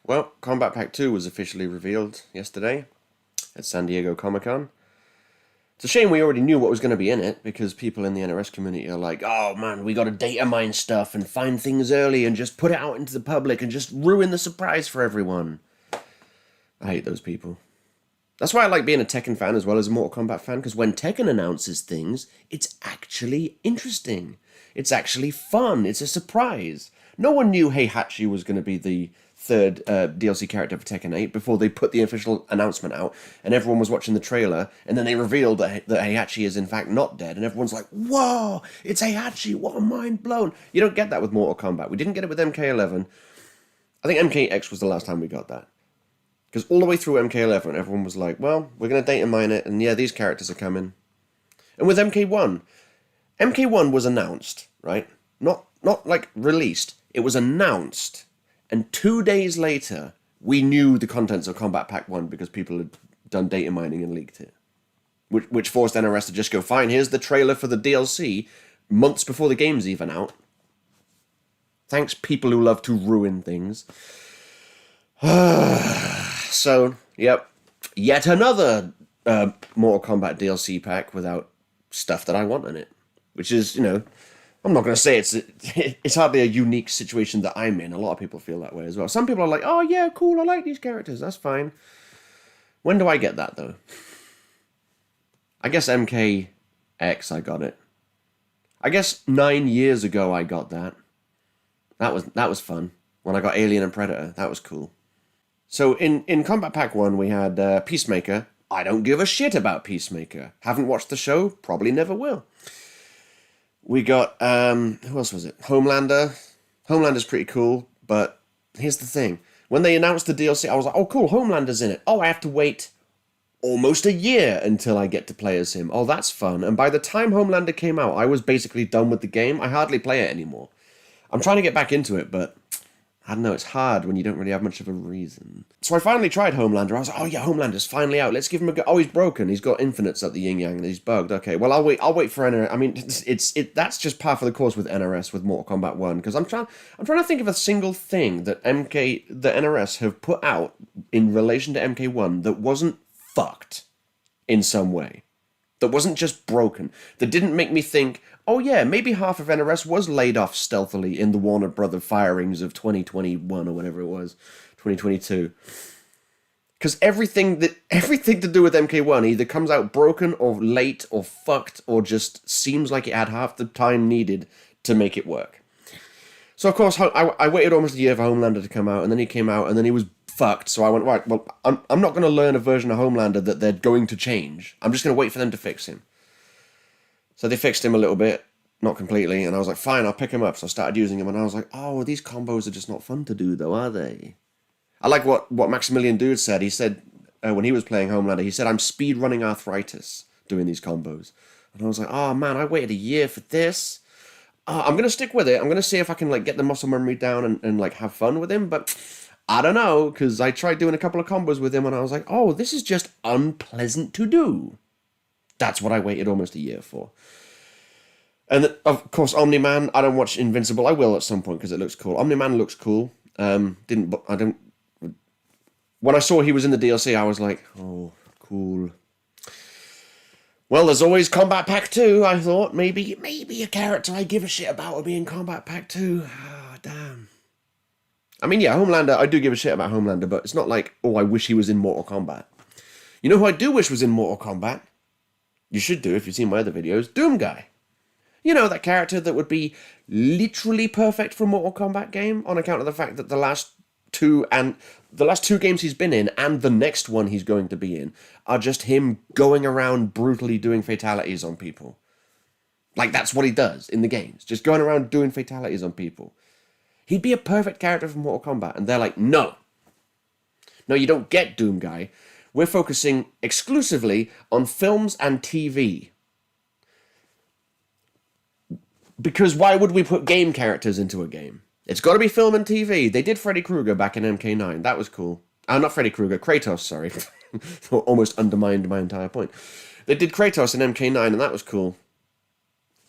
Well, Kombat Pack 2 was officially revealed yesterday at San Diego Comic-Con. It's a shame we already knew what was going to be in it, because people in the NRS community are like, oh man, we got to data mine stuff and find things early and just put it out into the public and just ruin the surprise for everyone. I hate those people. That's why I like being a Tekken fan as well as a Mortal Kombat fan, because when Tekken announces things, it's actually interesting. It's actually fun. It's a surprise. No one knew Heihachi was going to be the third DLC character for Tekken 8 before they put the official announcement out, and everyone was watching the trailer, and then they revealed that Heihachi is in fact not dead, and everyone's like, whoa, it's Heihachi, what a mind blown. You don't get that with Mortal Kombat. We didn't get it with MK11. I think MKX was the last time we got that. Because all the way through MK11, everyone was like, well, we're going to data mine it, and yeah, these characters are coming. And with MK1, MK1 was announced, right? Not like released. It was announced. And 2 days later, we knew the contents of Kombat Pack 1 because people had done data mining and leaked it. Which forced NRS to just go, fine, here's the trailer for the DLC, months before the game's even out. Thanks, people who love to ruin things. So, yep, yet another Mortal Kombat DLC pack without stuff that I want in it. Which is, you know, I'm not going to say it's hardly a unique situation that I'm in. A lot of people feel that way as well. Some people are like, oh yeah, cool, I like these characters, that's fine. When do I get that, though? I guess MKX, I got it. I guess 9 years ago I got that. That was fun. When I got Alien and Predator, that was cool. So in Kombat Pack 1, we had Peacemaker. I don't give a shit about Peacemaker. Haven't watched the show, probably never will. We got, who else was it? Homelander. Homelander's pretty cool, but here's the thing. When they announced the DLC, I was like, oh cool, Homelander's in it. Oh, I have to wait almost a year until I get to play as him. Oh, that's fun. And by the time Homelander came out, I was basically done with the game. I hardly play it anymore. I'm trying to get back into it, but I don't know, it's hard when you don't really have much of a reason. So I finally tried Homelander. I was like, oh yeah, Homelander's finally out. Let's give him a go. Oh, he's broken. He's got infinites at the yin-yang and he's bugged. Okay, well, I'll wait for NRS. I mean, that's just par for the course with NRS, with Mortal Kombat 1, because I'm trying to think of a single thing that the NRS have put out in relation to MK1 that wasn't fucked in some way. That wasn't just broken. That didn't make me think, oh yeah, maybe half of NRS was laid off stealthily in the Warner Brother firings of 2021 or whatever it was, 2022. Because everything to do with MK1 either comes out broken or late or fucked or just seems like it had half the time needed to make it work. So of course I waited almost a year for Homelander to come out, and then he came out and then he was fucked. So I went, right, well, I'm not going to learn a version of Homelander that they're going to change. I'm just going to wait for them to fix him. So they fixed him a little bit, not completely, and I was like, fine, I'll pick him up. So I started using him, and I was like, oh, these combos are just not fun to do, though, are they? I like what Maximilian Dude said. He said, when he was playing Homelander, he said, I'm speedrunning arthritis doing these combos. And I was like, oh, man, I waited a year for this. I'm going to stick with it. I'm going to see if I can like get the muscle memory down and like have fun with him, but I don't know, because I tried doing a couple of combos with him, and I was like, oh, this is just unpleasant to do. That's what I waited almost a year for. And of course, Omni-Man, I don't watch Invincible. I will at some point because it looks cool. Omni-Man looks cool. When I saw he was in the DLC, I was like, oh, cool. Well, there's always Kombat Pack 2, I thought. Maybe a character I give a shit about will be in Kombat Pack 2. Ah, damn. I mean, yeah, Homelander, I do give a shit about Homelander, but it's not like, oh, I wish he was in Mortal Kombat. You know who I do wish was in Mortal Kombat? You should do if you've seen my other videos. Doomguy. You know, that character that would be literally perfect for a Mortal Kombat game on account of the fact that the last two games he's been in and the next one he's going to be in are just him going around brutally doing fatalities on people. Like, that's what he does in the games. Just going around doing fatalities on people. He'd be a perfect character for Mortal Kombat. And they're like, no. No, you don't get Doomguy. We're focusing exclusively on films and TV. Because why would we put game characters into a game? It's got to be film and TV. They did Freddy Krueger back in MK9. That was cool. Not Freddy Krueger, Kratos, sorry. Almost undermined my entire point. They did Kratos in MK9, and that was cool.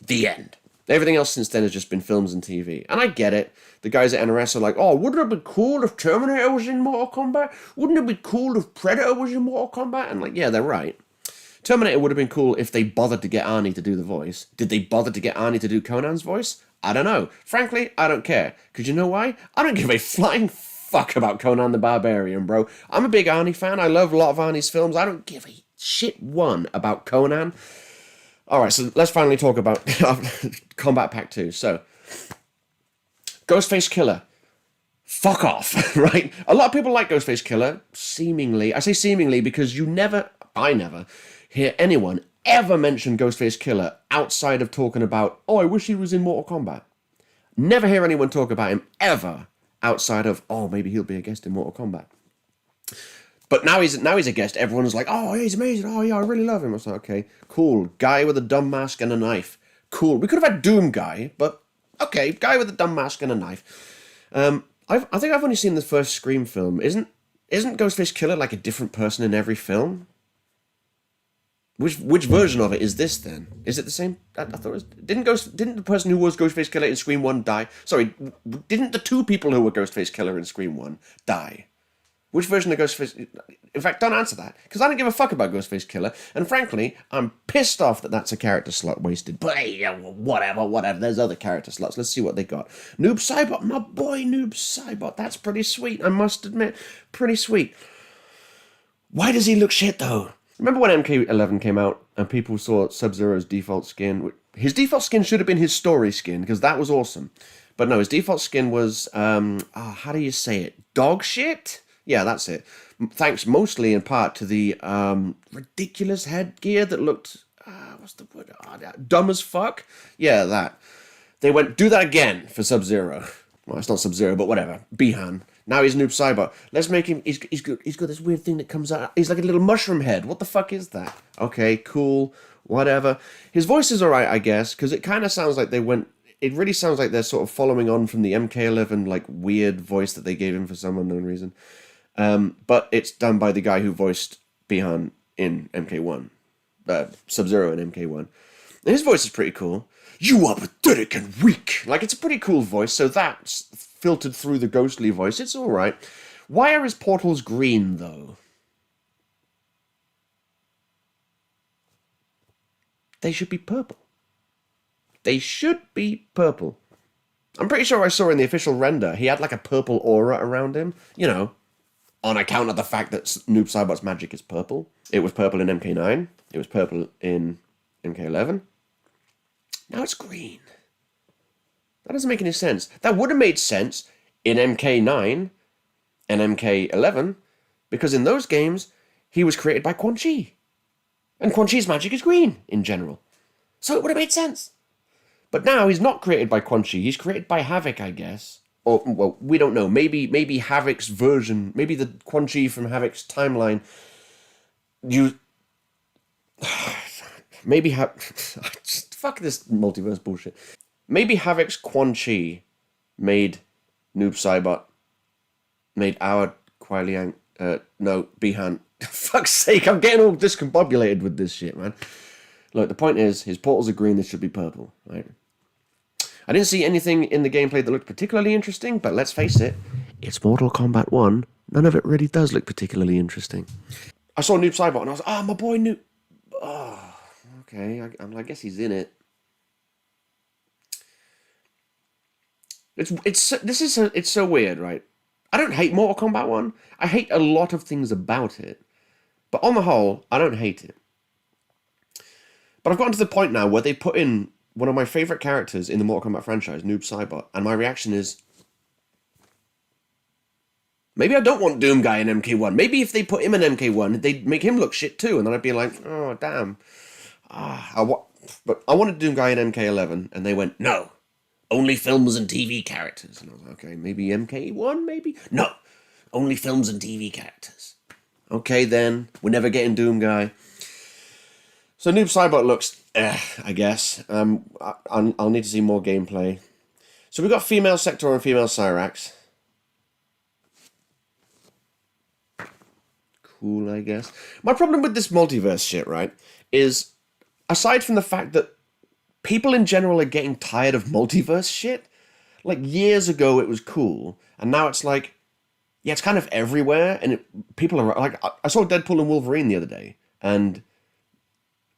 The end. Everything else since then has just been films and TV. And I get it. The guys at NRS are like, oh, wouldn't it be cool if Terminator was in Mortal Kombat? Wouldn't it be cool if Predator was in Mortal Kombat? And like, yeah, they're right. Terminator would have been cool if they bothered to get Arnie to do the voice. Did they bother to get Arnie to do Conan's voice? I don't know. Frankly, I don't care. Because you know why? I don't give a flying fuck about Conan the Barbarian, bro. I'm a big Arnie fan. I love a lot of Arnie's films. I don't give a shit one about Conan. Alright, so let's finally talk about Kombat Pack 2. So, Ghostface Killer. Fuck off, right? A lot of people like Ghostface Killer, seemingly. I say seemingly because I never, hear anyone ever mention Ghostface Killer outside of talking about, oh, I wish he was in Mortal Kombat. Never hear anyone talk about him ever outside of, oh, maybe he'll be a guest in Mortal Kombat. But now he's a guest. Everyone's like, oh, he's amazing. Oh, yeah, I really love him. I was like, okay, cool. Guy with a dumb mask and a knife. Cool. We could have had Doom Guy, but okay, guy with a dumb mask and a knife. I think I've only seen the first Scream film. Isn't Ghostface Killer like a different person in every film? Which version of it is this then? Is it the same? I thought it was. Didn't the person who was Ghostface Killer in Scream 1 die? Sorry, didn't the two people who were Ghostface Killer in Scream 1 die? Which version of Ghostface... In fact, don't answer that, because I don't give a fuck about Ghostface Killer, and frankly, I'm pissed off that that's a character slot wasted. But hey, whatever, there's other character slots. Let's see what they got. Noob Saibot, my boy Noob Saibot, that's pretty sweet, I must admit. Pretty sweet. Why does he look shit, though? Remember when MK11 came out, and people saw Sub-Zero's default skin? His default skin should have been his story skin, because that was awesome. But no, his default skin was, how do you say it? Dog shit? Yeah, that's it. Thanks mostly in part to the ridiculous headgear that looked, what's the word? Dumb as fuck? Yeah, that. They went, do that again for Sub-Zero. Well, it's not Sub-Zero, but whatever. Bihan. Now he's Noob Saibot. Let's make him, he's got this weird thing that comes out. He's like a little mushroom head. What the fuck is that? Okay, cool, whatever. His voice is alright, I guess, because it kind of sounds like they went, it really sounds like they're sort of following on from the MK11, like, weird voice that they gave him for some unknown reason. But it's done by the guy who voiced Bihan in MK1. Sub-Zero in MK1. And his voice is pretty cool. You are pathetic and weak. Like, it's a pretty cool voice, so that's filtered through the ghostly voice. It's alright. Why are his portals green, though? They should be purple. They should be purple. I'm pretty sure I saw in the official render, he had like a purple aura around him. You know, on account of the fact that Noob Saibot's magic is purple. It was purple in MK9. It was purple in MK11. Now it's green. That doesn't make any sense. That would have made sense in MK9 and MK11, because in those games, he was created by Quan Chi. And Quan Chi's magic is green, in general. So it would have made sense. But now he's not created by Quan Chi. He's created by Havoc, I guess. Or, well, we don't know. Maybe Havoc's version, maybe the Quan Chi from Havoc's timeline, maybe fuck this multiverse bullshit. Maybe Havoc's Quan Chi made Noob Saibot, made our Kuai Liang, no, Bihan. Fuck's sake, I'm getting all discombobulated with this shit, man. Look, the point is, his portals are green, they should be purple, right? I didn't see anything in the gameplay that looked particularly interesting, but let's face it, it's Mortal Kombat 1. None of it really does look particularly interesting. I saw Noob Saibot and I was like, my boy Noob. Oh, okay, I guess he's in it. It's so weird, right? I don't hate Mortal Kombat 1. I hate a lot of things about it. But on the whole, I don't hate it. But I've gotten to the point now where they put in one of my favourite characters in the Mortal Kombat franchise, Noob Saibot, and my reaction is, maybe I don't want Doom Guy in MK1. Maybe if they put him in MK1, they'd make him look shit too, and then I'd be like, oh, damn. But I wanted Doom Guy in MK11, and they went, no. Only films and TV characters. And I was like, okay, maybe MK1, maybe? No, only films and TV characters. Okay, then, we're never getting Doom Guy. So Noob Saibot looks, I guess. I'll need to see more gameplay. So we've got female Sector and female Cyrax. Cool, I guess. My problem with this multiverse shit, right, is, aside from the fact that people in general are getting tired of multiverse shit. Like, years ago it was cool, and now it's like, yeah, it's kind of everywhere, and people are like, I saw Deadpool and Wolverine the other day, and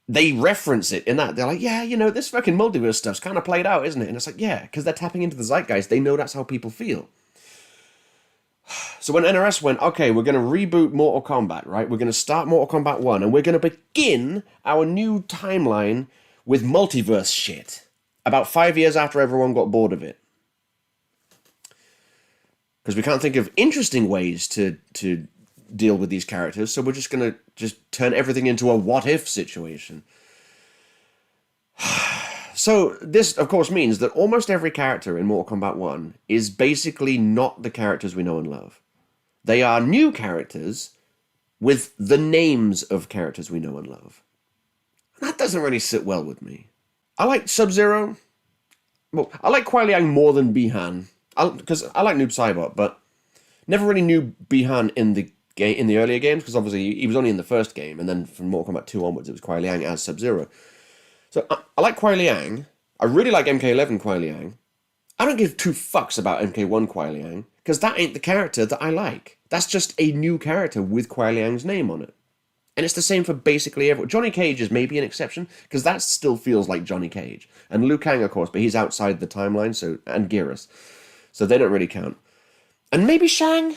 they reference it in that. They're like, yeah, this fucking multiverse stuff's kind of played out, isn't it? And it's like, yeah, because they're tapping into the zeitgeist. They know that's how people feel. So when NRS went, okay, we're going to reboot Mortal Kombat, right? We're going to start Mortal Kombat 1, and we're going to begin our new timeline with multiverse shit. About 5 years after everyone got bored of it. Because we can't think of interesting ways to deal with these characters, so we're just going to just turn everything into a what-if situation. So this, of course, means that almost every character in Mortal Kombat 1 is basically not the characters we know and love. They are new characters with the names of characters we know and love. And that doesn't really sit well with me. I like Sub-Zero. Well, I like Kuai Liang more than Bi-Han. Because I like Noob Saibot, but never really knew Bi-Han in the earlier games, because obviously he was only in the first game, and then from Mortal Kombat 2 onwards it was Kuai Liang as Sub-Zero. So I like Kuai Liang. I really like MK11 Kuai Liang. I don't give two fucks about MK1 Kuai Liang, because that ain't the character that I like. That's just a new character with Kuai Liang's name on it. And it's the same for basically everyone. Johnny Cage is maybe an exception, because that still feels like Johnny Cage. And Liu Kang, of course, but he's outside the timeline, and Geras. So they don't really count. And maybe Shang.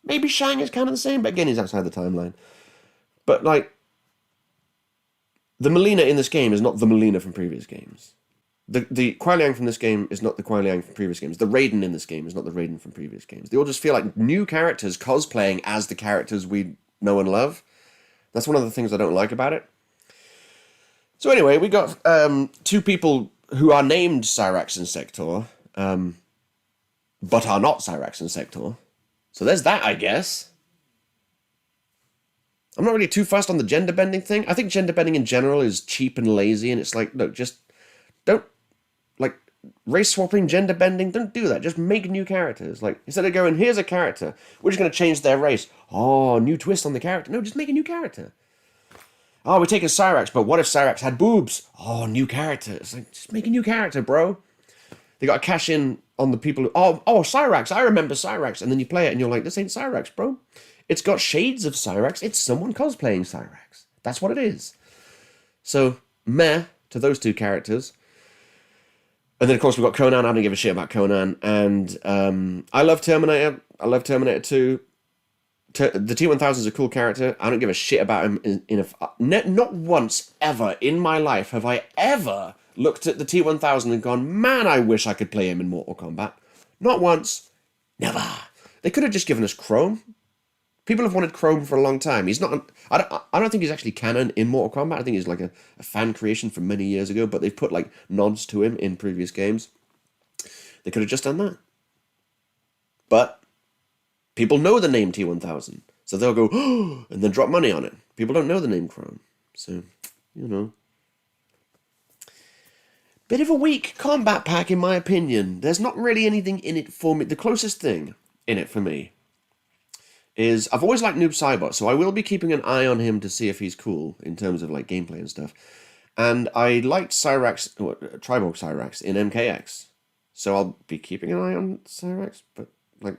Maybe Shang is kind of the same, but again, he's outside the timeline. But, like, the Mileena in this game is not the Mileena from previous games. The Kuai Liang from this game is not the Kuai Liang from previous games. The Raiden in this game is not the Raiden from previous games. They all just feel like new characters cosplaying as the characters we know and love. That's one of the things I don't like about it. So anyway, we got two people who are named Cyrax and Sector, but are not Cyrax and Sector. So there's that, I guess. I'm not really too fussed on the gender bending thing. I think gender bending in general is cheap and lazy, and it's like, look, just don't, like, race swapping, gender bending, don't do that. Just make new characters. Like, instead of going, here's a character, we're just going to change their race. Oh, new twist on the character. No, just make a new character. Oh, we're taking Cyrax, but what if Cyrax had boobs? Oh, new character. It's like, just make a new character, bro. They got to cash in on the people who, oh, Cyrax, I remember Cyrax. And then you play it and you're like, this ain't Cyrax, bro. It's got shades of Cyrax. It's someone cosplaying Cyrax. That's what it is. So, meh to those two characters. And then, of course, we've got Conan. I don't give a shit about Conan. And I love Terminator. I love Terminator 2. The T-1000 is a cool character. I don't give a shit about him not once, ever, in my life have I ever looked at the T-1000 and gone, man, I wish I could play him in Mortal Kombat. Not once. Never. They could have just given us Chrome. People have wanted Chrome for a long time. He's not. I don't think he's actually canon in Mortal Kombat. I think he's like a fan creation from many years ago, but they've put like nods to him in previous games. They could have just done that. But people know the name T-1000, so they'll go, oh, and then drop money on it. People don't know the name Chrome. So, Bit of a weak Kombat Pack, in my opinion. There's not really anything in it for me. The closest thing in it for me is, I've always liked Noob Saibot, so I will be keeping an eye on him to see if he's cool in terms of like gameplay and stuff. And I liked Cyrax, Triborg Cyrax in MKX, so I'll be keeping an eye on Cyrax, but like,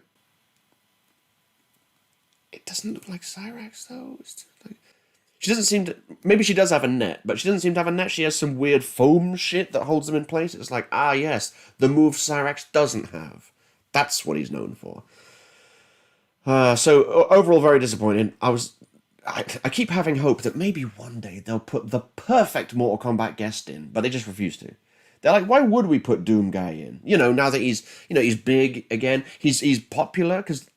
it doesn't look like Cyrax though. It's just like, she doesn't seem to, maybe she does have a net, but she doesn't seem to have a net. She has some weird foam shit that holds them in place. It's like, ah yes, the move Cyrax doesn't have. That's what he's known for. So overall, very disappointed. I keep having hope that maybe one day they'll put the perfect Mortal Kombat guest in, but they just refuse to. They're like, why would we put Doom Guy in? Now that he's big again, he's popular, because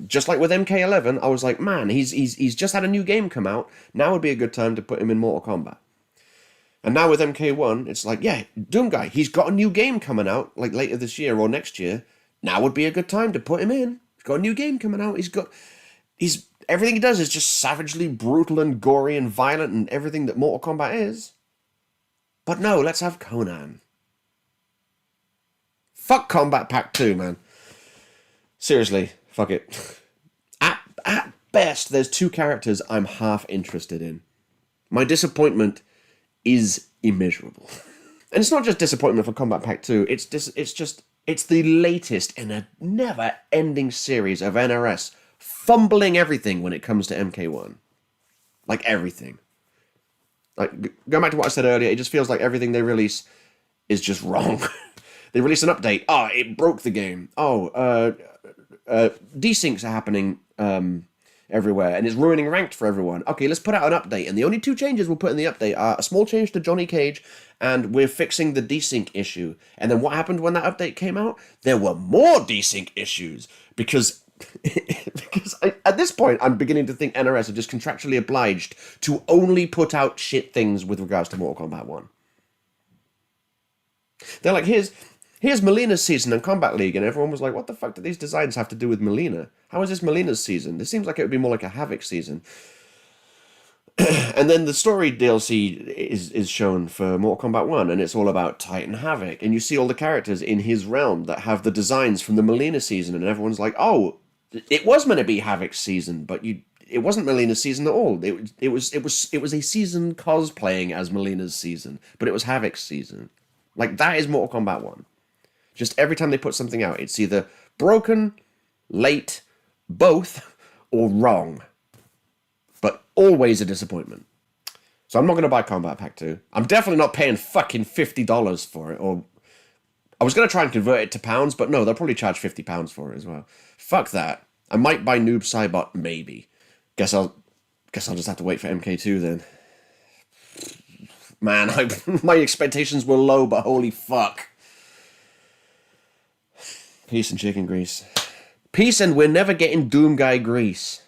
just like with MK11, I was like, man, he's just had a new game come out. Now would be a good time to put him in Mortal Kombat. And now with MK1, it's like, yeah, Doom Guy, he's got a new game coming out, like later this year or next year. Now would be a good time to put him in. He's got a new game coming out. Everything he does is just savagely brutal and gory and violent and everything that Mortal Kombat is. But no, let's have Conan. Fuck Kombat Pack 2, man. Seriously, fuck it. At best, there's two characters I'm half interested in. My disappointment is immeasurable. And it's not just disappointment for Kombat Pack 2, it's the latest in a never-ending series of NRS fumbling everything when it comes to MK1. Like, everything. Like, going back to what I said earlier, it just feels like everything they release is just wrong. They release an update. Oh, it broke the game. Oh, desyncs are happening everywhere, and it's ruining ranked for everyone. Okay, let's put out an update, and the only two changes we'll put in the update are a small change to Johnny Cage, and we're fixing the desync issue. And then what happened when that update came out? There were more desync issues, because at this point, I'm beginning to think NRS are just contractually obliged to only put out shit things with regards to Mortal Kombat 1. They're like, here's Melina's season in Combat League, and everyone was like, what the fuck do these designs have to do with Melina? How is this Melina's season? This seems like it would be more like a Havoc season. And then the story DLC is shown for Mortal Kombat 1, and it's all about Titan Havoc, and you see all the characters in his realm that have the designs from the Melina season, and everyone's like, oh, it was meant to be Havoc's season, but it wasn't Melina's season at all. It was a season cosplaying as Melina's season, but it was Havoc's season. Like, that is Mortal Kombat 1. Just every time they put something out, it's either broken, late, both, or wrong. But always a disappointment. So I'm not going to buy Kombat Pack 2. I'm definitely not paying fucking $50 for it. Or I was going to try and convert it to pounds, but no, they'll probably charge £50 for it as well. Fuck that. I might buy Noob Saibot, maybe. Guess I'll just have to wait for MK2 then. Man, my expectations were low, but holy fuck. Peace and chicken grease. Peace, and we're never getting Doom Guy grease.